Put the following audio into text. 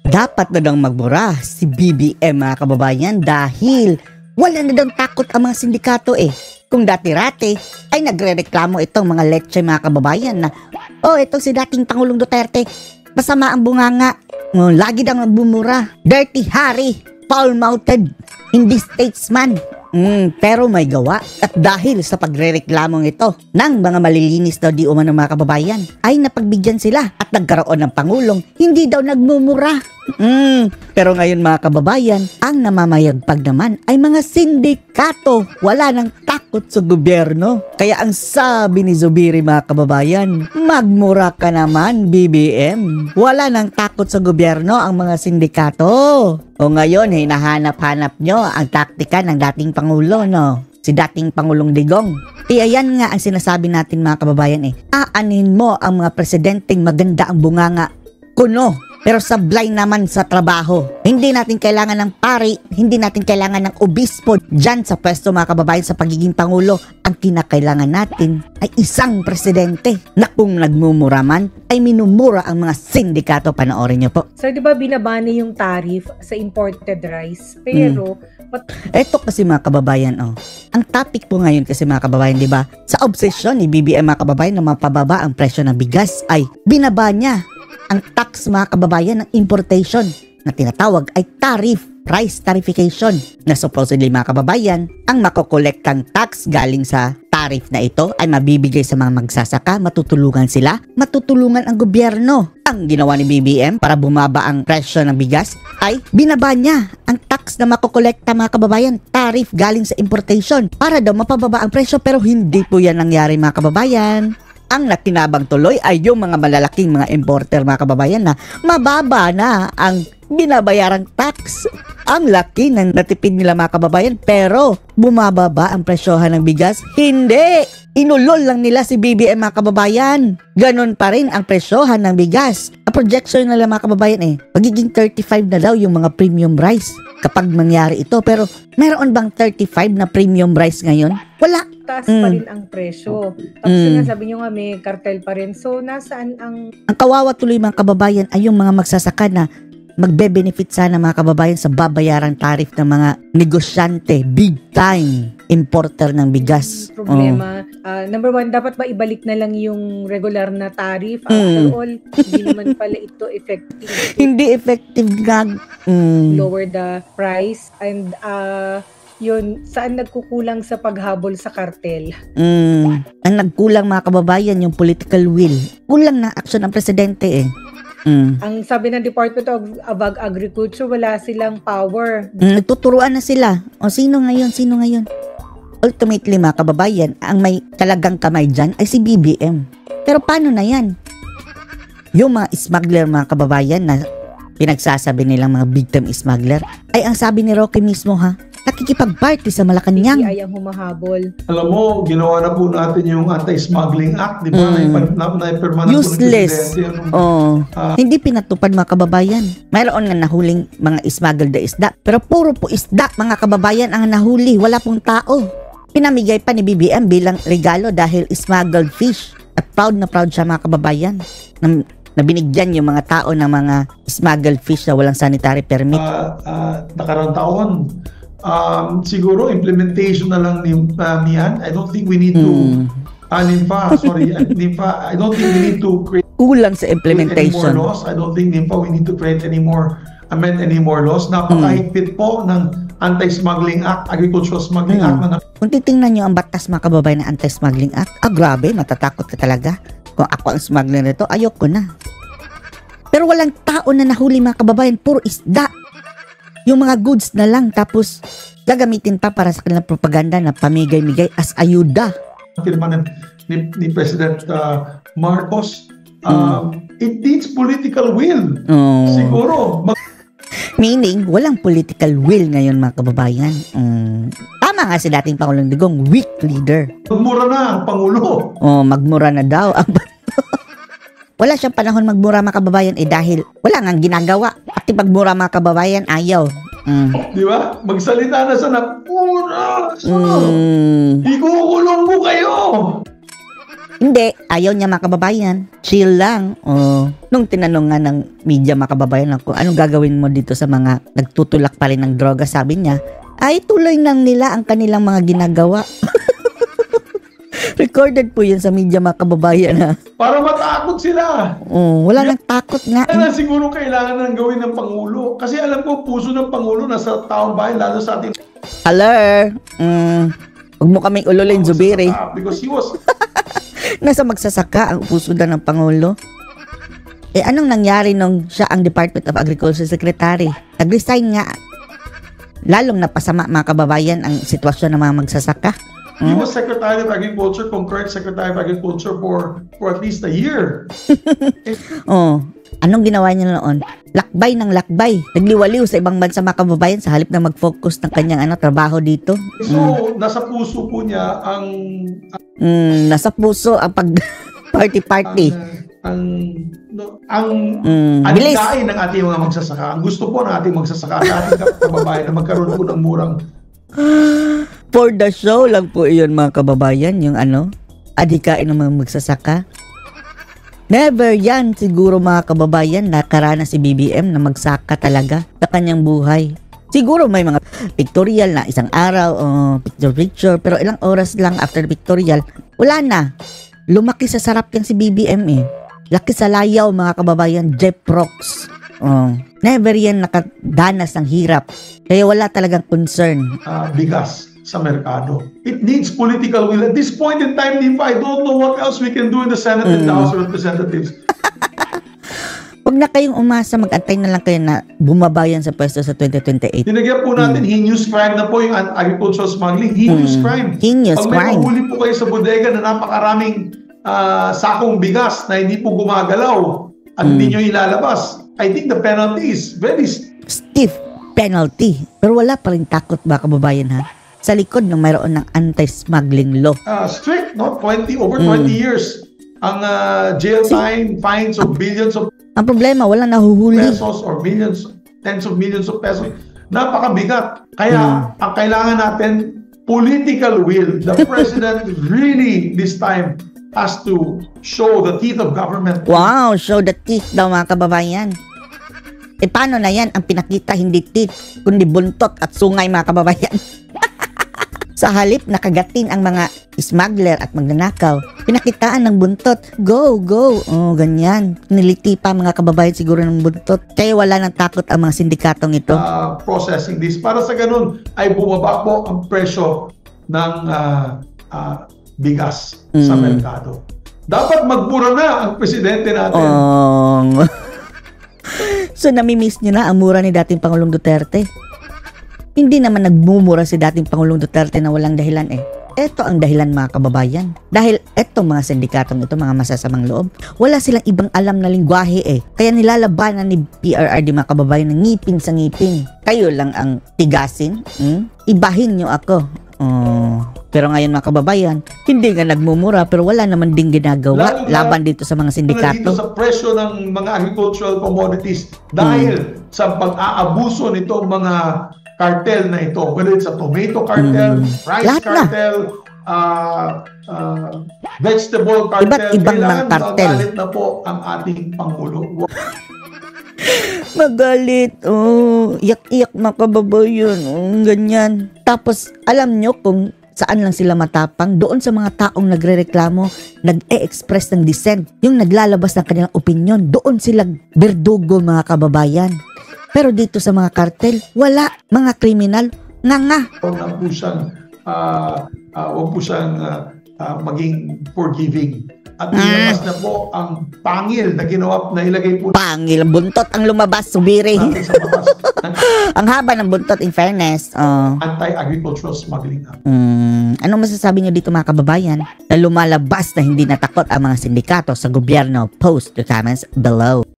Dapat na daw magbura si BBM mga kababayan dahil wala na daw takot ang mga sindikato eh. Kung dati-rati ay nagre-reklamo itong mga lecture mga kababayan na itong si dating Pangulong Duterte, masama ang bunganga, lagi daw bumura, dirty Harry, foul-mouthed, hindi statesman. Pero may gawa at dahil sa pagrereklamong ito ng mga malilinis daw di umano mga kababayan ay napagbigyan sila at nagkaroon ng Pangulong hindi daw nagmumura. Pero ngayon mga kababayan, ang namamayagpag naman ay mga sindikato. Wala nang takot sa gobyerno. Kaya ang sabi ni Zubiri mga kababayan, magmura ka naman BBM. Wala nang takot sa gobyerno ang mga sindikato. O ngayon, hinahanap-hanap nyo ang taktika ng dating Pangulo, no? Si dating Pangulong Digong. Ayan nga ang sinasabi natin mga kababayan eh. Aanin mo ang mga presidenteng maganda ang bunganga. Kuno, pero sablay naman sa trabaho. Hindi natin kailangan ng pari, hindi natin kailangan ng obispo dyan sa pwesto mga kababayan sa pagiging Pangulo. Ang kinakailangan natin ay isang presidente na kung nagmumura man ay minumura ang mga sindikato. Panoorin niyo po. So, di ba binabani yung tariff sa imported rice? Pero, eto kasi mga kababayan, ang topic po ngayon kasi mga kababayan, di ba? Sa obsesyon ni BBM mga kababayan na mapababa ang presyo ng bigas ay binaba niya ang tax mga kababayan ng importation na tinatawag ay tariff, price tarification, na supposedly mga kababayan, ang makokolektang tax galing sa tariff na ito ay mabibigay sa mga magsasaka, matutulungan sila, matutulungan ang gobyerno. Ang ginawa ni BBM para bumaba ang presyo ng bigas ay binaba niya ang tax na makokolekta mga kababayan, tariff galing sa importation para daw mapababa ang presyo, pero hindi po yan nangyari mga kababayan. Ang nakinabang tuloy ay yung mga malalaking mga importer mga kababayan na mababa na ang binabayarang tax. Ang laki ng natipid nila mga kababayan, pero bumababa ang presyohan ng bigas? Hindi! Inulol lang nila si BBM mga kababayan. Ganon pa rin ang presyohan ng bigas. Ang projection nila mga kababayan magiging 35 na daw yung mga premium rice kapag mangyari ito. Pero meron bang 35 na premium rice ngayon? Wala. Taas pa rin ang presyo. Tapos sinasabi nyo nga may kartel pa rin. So, nasaan ang... Ang kawawa tuloy mga kababayan ay yung mga magsasaka na magbe-benefit sana mga kababayan sa babayarang tarif ng mga negosyante, big time importer ng bigas. Problema. Number one, dapat ba ibalik na lang yung regular na tarif? After all, hindi naman pala ito effective. Hindi effective nga. Lower the price and yun, saan nagkukulang sa paghabol sa kartel? Ang nagkulang mga kababayan, yung political will. Kulang na action ng presidente Ang sabi ng Department of Agriculture, wala silang power. Nagtuturuan na sila. O sino ngayon? Ultimately mga kababayan, ang may talagang kamay dyan ay si BBM. Pero paano na yan? Yung mga smuggler mga kababayan na pinagsasabi nilang mga big time smuggler, ay ang sabi ni Roque mismo nakikipag-party sa Malacanang. PCI ang humahabol. Alam mo, ginawa na po natin yung Anti-Smuggling Act, di ba? Useless. Hindi pinatupad mga kababayan. Mayroon nga nahuling mga smuggled na isda, pero puro po isda mga kababayan ang nahuli. Wala pong tao. Pinamigay pa ni BBM bilang regalo dahil smuggled fish. At proud na proud siya mga kababayan na binigyan yung mga tao ng mga smuggled fish na walang sanitary permit. Nakarang taon, siguro implementation na lang niyan. I don't think we need to NIMFA, I don't think we need to create kulang sa implementation. More laws. I don't think NIMFA we need to create amend any more laws. Napakahigpit po ng Anti-Smuggling Act, Agricultural Smuggling Act. Kung titingnan nyo ang batas mga kababayan ng Anti-Smuggling Act, grabe, matatakot ka talaga. Kung ako ang smuggler nito, ayoko na. Pero walang tao na nahuli mga kababayan, puro isda. Yung mga goods na lang, tapos gagamitin pa para sa kanilang propaganda na pamigay-migay as ayuda. Firma ni President Marcos, it needs political will. Siguro. Meaning, walang political will ngayon mga kababayan. Tama nga si dating Pangulong Digong, weak leader. Magmura na ang Pangulo. Magmura na daw. Wala siyang panahon magmura mga kababayan dahil wala nga ginagawa. Pati pagmura mga kababayan, ayaw. Di ba? Magsalita na sa napura. Ikukulong mo kayo. Hindi. ayaw niya mga kababayan. Chill lang. Nung tinanong nga ng media mga kababayan kung anong gagawin mo dito sa mga nagtutulak pa rin ng droga, sabi niya, ay tuloy lang nila ang kanilang mga ginagawa. Recorded po yun sa media mga kababayan ha. Para matakot sila. Wala nang takot nga. Kaya siguro kailangan nang gawin ng Pangulo. Kasi alam ko, puso ng Pangulo nasa taong bayan, lalo sa ating... Hello? Huwag mo kaming ululin, Zubiri. Because he was... Nasa magsasaka ang puso na ng Pangulo. Anong nangyari nung siya ang Department of Agriculture Secretary? Nag-resign nga. Lalong napasama mga kababayan ang sitwasyon ng mga magsasaka. He was Secretary of Agriculture, concurrent Secretary of Agriculture for at least a year. Anong ginawa niya noon? Lakbay ng lakbay. Nagliwaliw sa ibang bansa mga kababayan sa halip na mag-focus ng kanyang trabaho dito. So, nasa puso po niya ang... nasa puso ang pag-party-party. Alikain ng ating mga magsasaka. Ang gusto po ng ating magsasaka, ng ating kababayan na magkaroon po ng murang... For the show lang po iyon mga kababayan, yung adhikain ng mga magsasaka. Never yan siguro mga kababayan nakaranas si BBM na magsaka talaga sa kanyang buhay. Siguro may mga pictorial na isang araw o picture, pero ilang oras lang after pictorial, wala na. Lumaki sa sarap yan si BBM Laki sa layaw mga kababayan, Jeff Rocks. Never yan nakadanas ng hirap. Kaya wala talagang concern. Bigas sa merkado. It needs political will. At this point in time, Nifa, I don't know what else we can do in the Senate and the House of Representatives. Huwag na kayong umasa, mag-antay na lang kayo na bumabayan sa pwesto sa 2028. Tinagyan po natin, heinous crime na po yung agricultural smuggling. Heinous crime. Heinous crime. Pag may mahuli po kayo sa bodega na napakaraming sakong bigas na hindi po gumagalaw at hindi nyo ilalabas, I think the penalty is very stiff penalty. Pero wala pa rin takot ba kababayan ha? Sa likod ng mayroon ng anti-smuggling law. Strict, no? Over 20 years. Ang jail time, fines of billions of ang problema, wala nahuhuli. Pesos or millions, tens of millions of pesos. Napakabigat. Kaya, ang kailangan natin, political will. The president really, this time, has to show the teeth of government. Wow, show the teeth daw mga kababayan. Paano na yan? Ang pinakita, hindi teeth, kundi buntot at sungay mga kababayan. Sa halip nakagatin ang mga smuggler at magnanakaw, pinakitaan ng buntot. Go, go. Ganyan. Niliti pa mga kababayan siguro ng buntot. Kaya wala nang takot ang mga sindikatong ito. Processing this. Para sa ganun ay bumaba po ang presyo ng bigas sa merkado. Dapat magmura na ang presidente natin. So namimiss nyo na ang mura ni dating Pangulong Duterte. Hindi naman nagmumura si dating Pangulong Duterte na walang dahilan Ito ang dahilan mga kababayan. Dahil etong mga sindikatong ito, mga masasamang loob, wala silang ibang alam na lingwahe Kaya nilalabanan ni PRRD mga kababayan ng ngipin sa ngipin. Kayo lang ang tigasin. Ibahin nyo ako. Pero ngayon mga kababayan, hindi nga nagmumura pero wala naman ding ginagawa laban dito sa mga sindikato. Dito sa presyo ng mga agricultural commodities dahil sa pag-aabuso nitong mga cartel na ito, whether it's a tomato cartel, rice Lahat cartel, vegetable cartel, iba't ibang mga cartel. Magalit na po ang ating Pangulo. Magalit, iyak-iyak mga kababayan, ganyan. Tapos, alam nyo kung saan lang sila matapang? Doon sa mga taong nagrereklamo, nag-e-express ng dissent, yung naglalabas ng kanilang opinion, doon sila berdugo mga kababayan. Pero dito sa mga kartel, wala. Mga kriminal, nga. Huwag po siyang maging forgiving. At ilabas na po ang pangil na ginawa, na ilagay po pangil, buntot ang lumabas, Subiri. Ang haba ng buntot, in fairness. Anti-agricultural smuggling. Anong masasabi niyo dito mga kababayan na lumalabas na hindi natakot ang mga sindikato sa gobyerno? Post the comments below.